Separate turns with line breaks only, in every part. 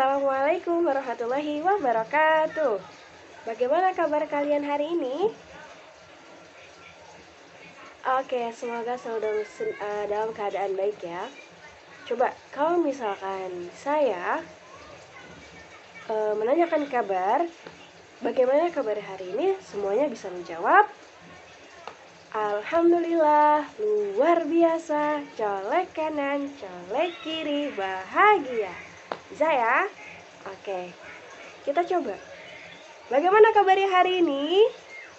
Assalamualaikum warahmatullahi wabarakatuh. Bagaimana kabar kalian hari ini? Oke, semoga selalu dalam keadaan baik ya. Coba kalau misalkan saya menanyakan kabar, bagaimana kabar hari ini? Semuanya bisa menjawab Alhamdulillah, luar biasa, colek kanan, colek kiri, bahagia. Bisa ya? Oke, kita coba. Bagaimana kabarnya hari ini?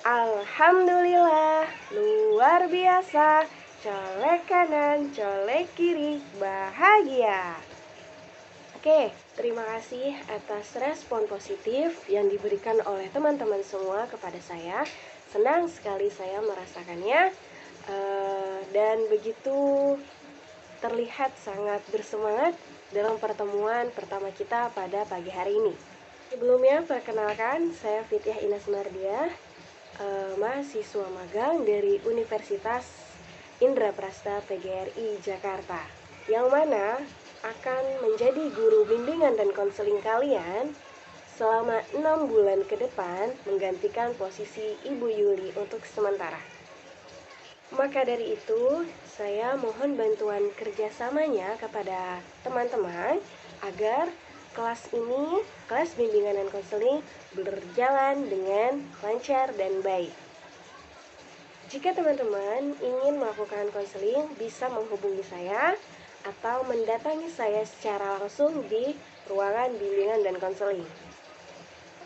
Alhamdulillah, luar biasa, colek kanan, colek kiri, bahagia. Oke, terima kasih atas respon positif yang diberikan oleh teman-teman semua kepada saya. Senang sekali saya merasakannya dan begitu terlihat sangat bersemangat dalam pertemuan pertama kita pada pagi hari ini. Sebelumnya, perkenalkan, saya Fitiah Ines Mardia, mahasiswa magang dari Universitas Indraprasta PGRI Jakarta, yang mana akan menjadi guru bimbingan dan konseling kalian selama 6 bulan ke depan, menggantikan posisi Ibu Yuli untuk sementara. Maka dari itu, saya mohon bantuan kerjasamanya kepada teman-teman agar kelas ini, kelas bimbingan dan konseling, berjalan dengan lancar dan baik. Jika teman-teman ingin melakukan konseling, bisa menghubungi saya atau mendatangi saya secara langsung di ruangan bimbingan dan konseling.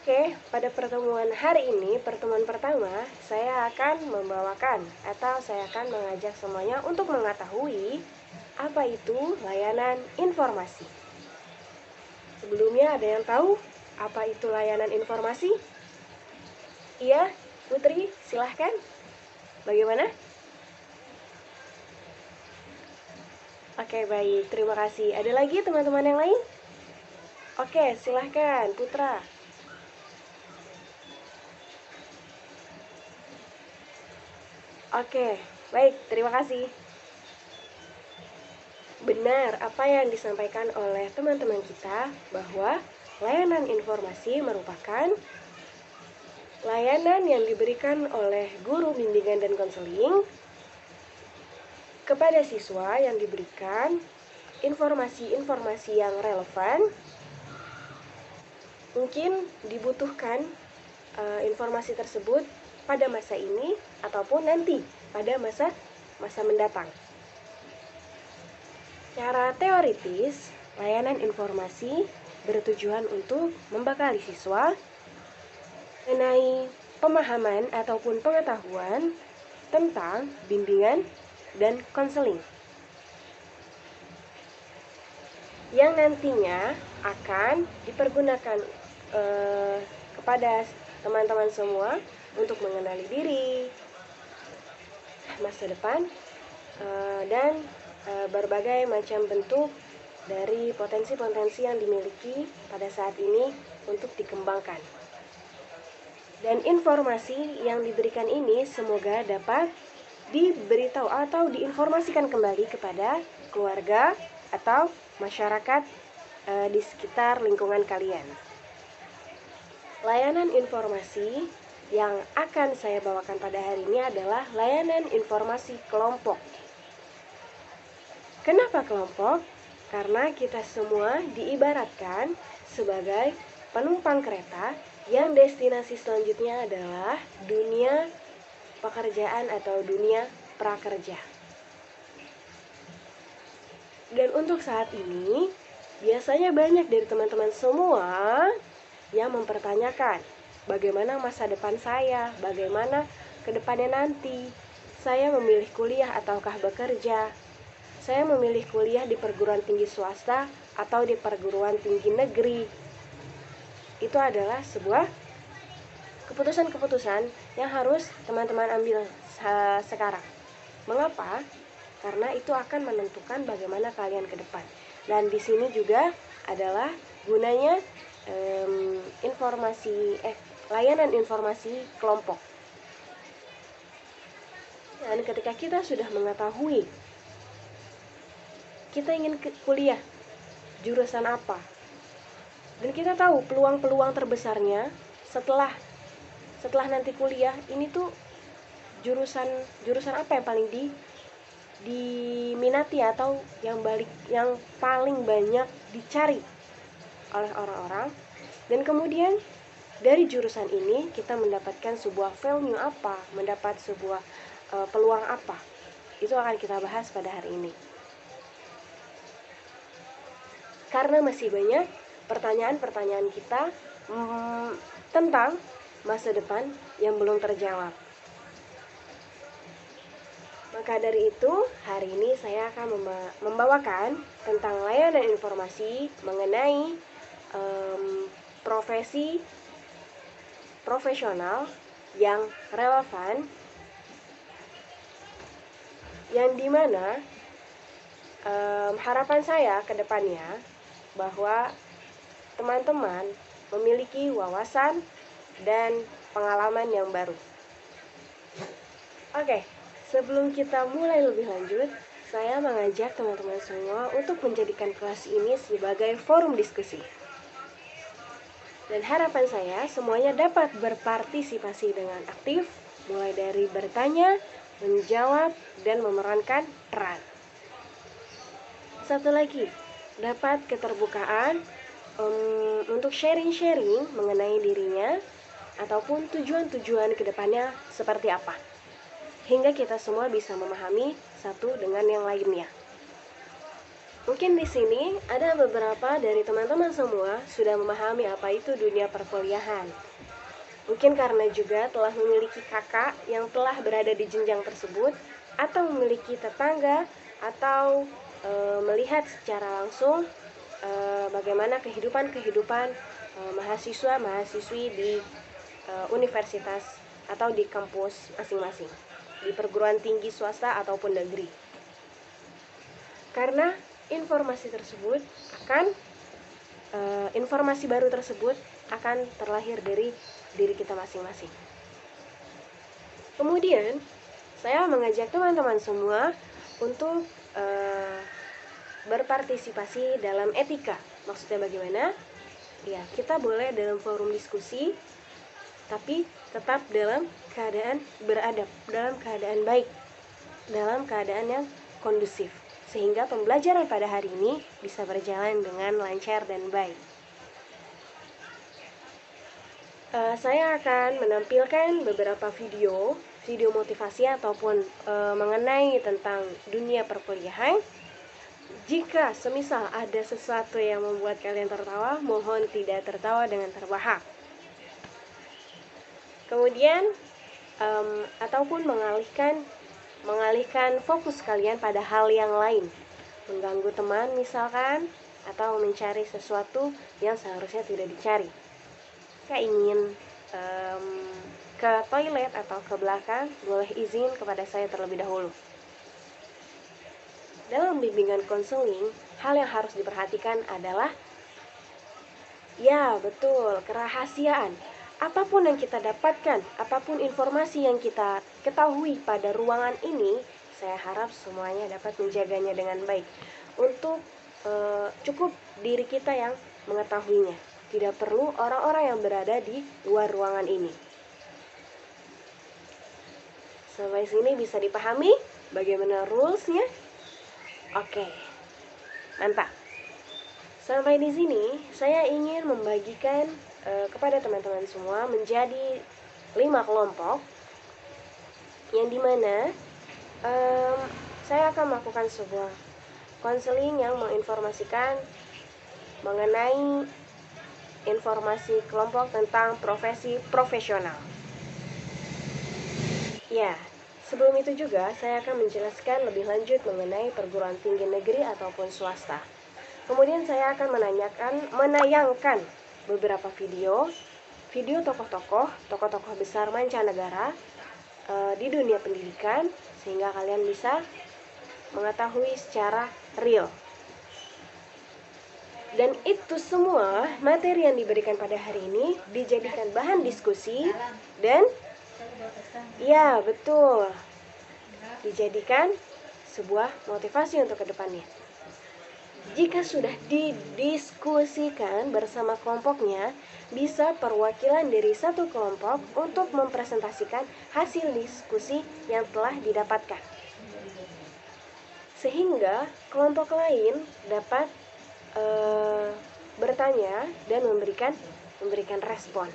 Oke, pada pertemuan hari ini, pertemuan pertama, saya akan membawakan atau saya akan mengajak semuanya untuk mengetahui apa itu layanan informasi. Sebelumnya ada yang tahu apa itu layanan informasi? Iya, Putri, silahkan. Bagaimana? Oke, baik, terima kasih. Ada lagi teman-teman yang lain? Oke, silahkan, Putra. Oke, baik, terima kasih. Benar apa yang disampaikan oleh teman-teman kita bahwa layanan informasi merupakan layanan yang diberikan oleh guru bimbingan dan konseling kepada siswa yang diberikan informasi-informasi yang relevan. Mungkin dibutuhkan informasi tersebut pada masa ini ataupun nanti pada masa mendatang. Secara teoritis, layanan informasi bertujuan untuk membekali siswa mengenai pemahaman ataupun pengetahuan tentang bimbingan dan konseling yang nantinya akan dipergunakan kepada teman-teman semua untuk mengenali diri, masa depan, dan berbagai macam bentuk dari potensi-potensi yang dimiliki pada saat ini untuk dikembangkan. Dan informasi yang diberikan ini semoga dapat diberitahu atau diinformasikan kembali kepada keluarga atau masyarakat di sekitar lingkungan kalian. Layanan informasi yang akan saya bawakan pada hari ini adalah layanan informasi kelompok. Kenapa kelompok? Karena kita semua diibaratkan sebagai penumpang kereta yang destinasi selanjutnya adalah dunia pekerjaan atau dunia prakerja. Dan untuk saat ini, biasanya banyak dari teman-teman semua yang mempertanyakan bagaimana masa depan saya, bagaimana ke depannya nanti, saya memilih kuliah ataukah bekerja, saya memilih kuliah di perguruan tinggi swasta atau di perguruan tinggi negeri. Itu adalah sebuah keputusan-keputusan yang harus teman-teman ambil sekarang. Mengapa? Karena itu akan menentukan bagaimana kalian ke depan. Dan di sini juga adalah gunanya layanan informasi kelompok. Dan ketika kita sudah mengetahui kita ingin kuliah jurusan apa, Dan kita tahu peluang-peluang terbesarnya setelah nanti kuliah ini tuh jurusan apa yang paling diminati atau yang paling banyak dicari oleh orang-orang. Dan kemudian dari jurusan ini kita mendapatkan sebuah value apa, mendapat sebuah peluang apa. Itu akan kita bahas pada hari ini. Karena masih banyak pertanyaan-pertanyaan kita tentang masa depan yang belum terjawab. Maka dari itu, hari ini saya akan membawakan tentang layanan informasi mengenai profesi profesional yang relevan, yang dimana harapan saya ke depannya bahwa teman-teman memiliki wawasan dan pengalaman yang baru. Oke, sebelum kita mulai lebih lanjut, saya mengajak teman-teman semua untuk menjadikan kelas ini sebagai forum diskusi. Dan harapan saya semuanya dapat berpartisipasi dengan aktif, mulai dari bertanya, menjawab, dan memerankan peran. Satu lagi, dapat keterbukaan untuk sharing-sharing mengenai dirinya ataupun tujuan-tujuan kedepannya seperti apa, hingga kita semua bisa memahami satu dengan yang lainnya. Mungkin di sini ada beberapa dari teman-teman semua sudah memahami apa itu dunia perkuliahan. Mungkin karena juga telah memiliki kakak yang telah berada di jenjang tersebut, atau memiliki tetangga, atau melihat secara langsung bagaimana kehidupan mahasiswa-mahasiswi di universitas atau di kampus masing-masing, di perguruan tinggi swasta ataupun negeri. Karena informasi baru tersebut akan terlahir dari diri kita masing-masing. Kemudian saya mengajak teman-teman semua untuk berpartisipasi dalam etika. Maksudnya bagaimana? Ya, kita boleh dalam forum diskusi, tapi tetap dalam keadaan beradab, dalam keadaan baik, dalam keadaan yang kondusif, sehingga pembelajaran pada hari ini bisa berjalan dengan lancar dan baik. Saya akan menampilkan beberapa video motivasi ataupun mengenai tentang dunia perkuliahan. Jika semisal ada sesuatu yang membuat kalian tertawa, mohon tidak tertawa dengan terbahak. Kemudian ataupun mengalihkan fokus kalian pada hal yang lain, mengganggu teman misalkan, atau mencari sesuatu yang seharusnya tidak dicari. Jika ingin ke toilet atau ke belakang, boleh izin kepada saya terlebih dahulu. Dalam bimbingan konseling, hal yang harus diperhatikan adalah, ya betul, kerahasiaan. Apapun yang kita dapatkan, apapun informasi yang kita ketahui pada ruangan ini, saya harap semuanya dapat menjaganya dengan baik. Untuk cukup diri kita yang mengetahuinya. Tidak perlu orang-orang yang berada di luar ruangan ini. Sampai sini bisa dipahami bagaimana rules-nya? Oke, mantap. Sampai di sini saya ingin membagikan kepada teman-teman semua menjadi 5 kelompok, yang dimana saya akan melakukan sebuah konseling yang menginformasikan mengenai informasi kelompok tentang profesi profesional. Ya, sebelum itu juga saya akan menjelaskan lebih lanjut mengenai perguruan tinggi negeri ataupun swasta. Kemudian saya akan menayangkan beberapa video tokoh-tokoh besar mancanegara di dunia pendidikan, sehingga kalian bisa mengetahui secara real. Dan itu semua materi yang diberikan pada hari ini dijadikan bahan diskusi dan, ya betul, dijadikan sebuah motivasi untuk kedepannya. Jika sudah didiskusikan bersama kelompoknya, bisa perwakilan dari satu kelompok untuk mempresentasikan hasil diskusi yang telah didapatkan. Sehingga kelompok lain dapat bertanya dan memberikan respon.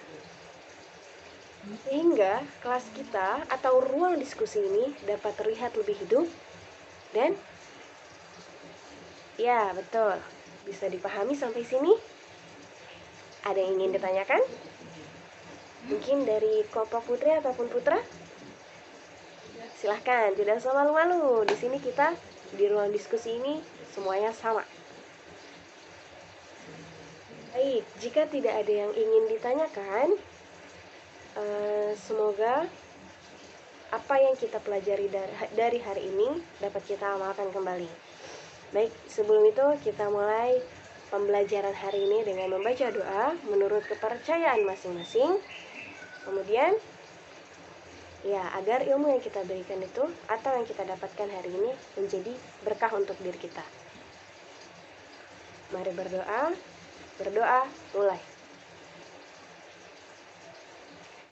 Sehingga kelas kita atau ruang diskusi ini dapat terlihat lebih hidup dan ya, betul. Bisa dipahami sampai sini? Ada yang ingin ditanyakan? Mungkin dari kelompok putri ataupun putra? Silahkan, tidak usah malu-malu. Di sini kita, di ruang diskusi ini, semuanya sama. Baik, jika tidak ada yang ingin ditanyakan, semoga apa yang kita pelajari dari hari ini dapat kita amalkan kembali. Baik, sebelum itu kita mulai pembelajaran hari ini dengan membaca doa menurut kepercayaan masing-masing. Kemudian, ya, agar ilmu yang kita berikan itu atau yang kita dapatkan hari ini menjadi berkah untuk diri kita. Mari berdoa, mulai.